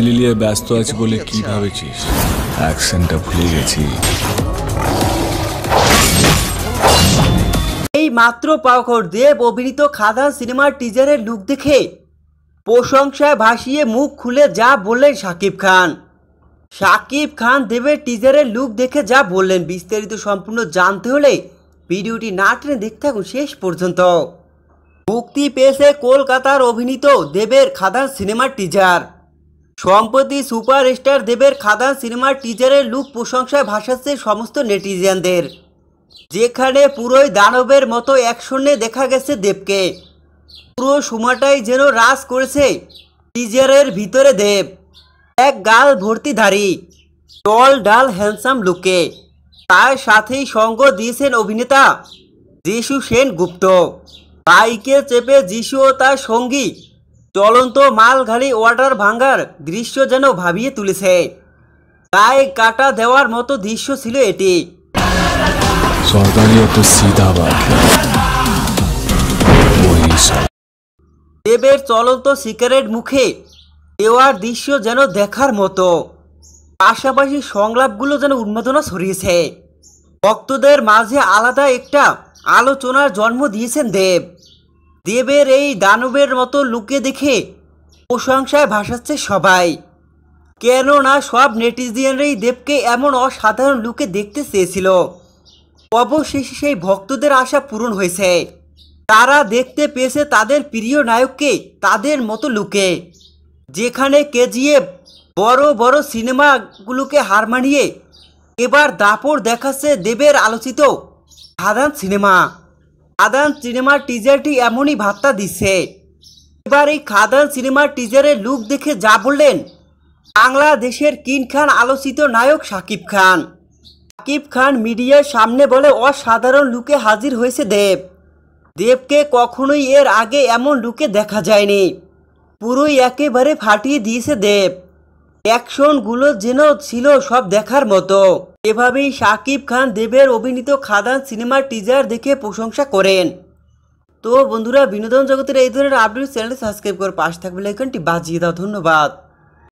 Finally নিয়ে ব্যস্ত আছি বলে কি ভাবেছিস? অ্যাকশনটা ভুলে গেছি। এই মাত্র পাওয়ার দেব অভিনীত খাদান সিনেমার টিজারের লুক দেখে প্রশংসায় ভাসিয়ে মুখ খুলে যা বললেন শাকিব খান। শাকিব খান দেবের টিজারের লুক দেখে যা বললেন বিস্তারিত সম্পূর্ণ জানতে হলে ভিডিওটি না টেনে দেখতে থাকুন শেষ পর্যন্ত। মুক্তি পেয়েছে কলকাতার অভিনীত দেবের খাদান সিনেমার টিজার। সম্প্রতি সুপারস্টার দেবের খাদান সিনেমার টিজারের লুক প্রশংসায় ভাসাচ্ছে সমস্ত নেটিজেনদের, যেখানে পুরোই দানবের মতো অ্যাকশনে দেখা গেছে দেবকে। পুরো সময়টাই যেন রাজ করেছে টিজারের ভিতরে দেব, এক গাল ভর্তি ধারী টল ডাল হ্যান্ডসাম লুকে। তার সাথেই সঙ্গ দিয়েছেন অভিনেতা যিশু সেনগুপ্ত। বাইকে চেপে যিশু ও তার সঙ্গী চলন্ত মালগাড়ি ওয়াটার ভাঙ্গার দৃশ্য যেন ভাবিয়ে তুলেছে। গায়ে কাটা দেওয়ার মতো দৃশ্য ছিল এটি। দেবের চলন্ত সিগারেট মুখে দেওয়ার দৃশ্য যেন দেখার মতো, পাশাপাশি সংলাপগুলো যেন উন্মাদনা ছড়িয়েছে। ভক্তদের মাঝে আলাদা একটা আলোচনার জন্ম দিয়েছেন দেব। দেবের এই দানবের মতো লুকে দেখে প্রশংসায় ভাসাচ্ছে সবাই, কেননা সব নেটিজেনরাই দেবকে এমন অসাধারণ লুকে দেখতে চেয়েছিল। অবশেষে সেই ভক্তদের আশা পূরণ হয়েছে। তারা দেখতে পেয়েছে তাদের প্রিয় নায়ককে তাদের মতো লুকে, যেখানে কেজিএফ বড় বড় সিনেমাগুলোকে হার মানিয়ে এবার দাপট দেখাচ্ছে দেবের আলোচিত খাদান সিনেমা। খাদান সিনেমার টিজারটি এমনই বার্তা দিচ্ছে। এবার এই খাদান সিনেমার টিজারের লুক দেখে যা বললেন বাংলাদেশের কিং খান আলোচিত নায়ক শাকিব খান। শাকিব খান মিডিয়ার সামনে বলে অসাধারণ লুকে হাজির হয়েছে দেব। দেবকে কখনোই এর আগে এমন লুকে দেখা যায়নি। পুরোই একেবারে ফাটিয়ে দিয়েছে দেব। অ্যাকশনগুলো যেন ছিল সব দেখার মতো। এভাবেই শাকিব খান দেবের অভিনীত খাদান সিনেমার টিজার দেখে প্রশংসা করেন। তো বন্ধুরা, বিনোদন জগতের এই ধরনের আপডেট চ্যানেলটি সাবস্ক্রাইব করে পাশে থাকবে, আইকনটি বাজিয়ে দাও। ধন্যবাদ।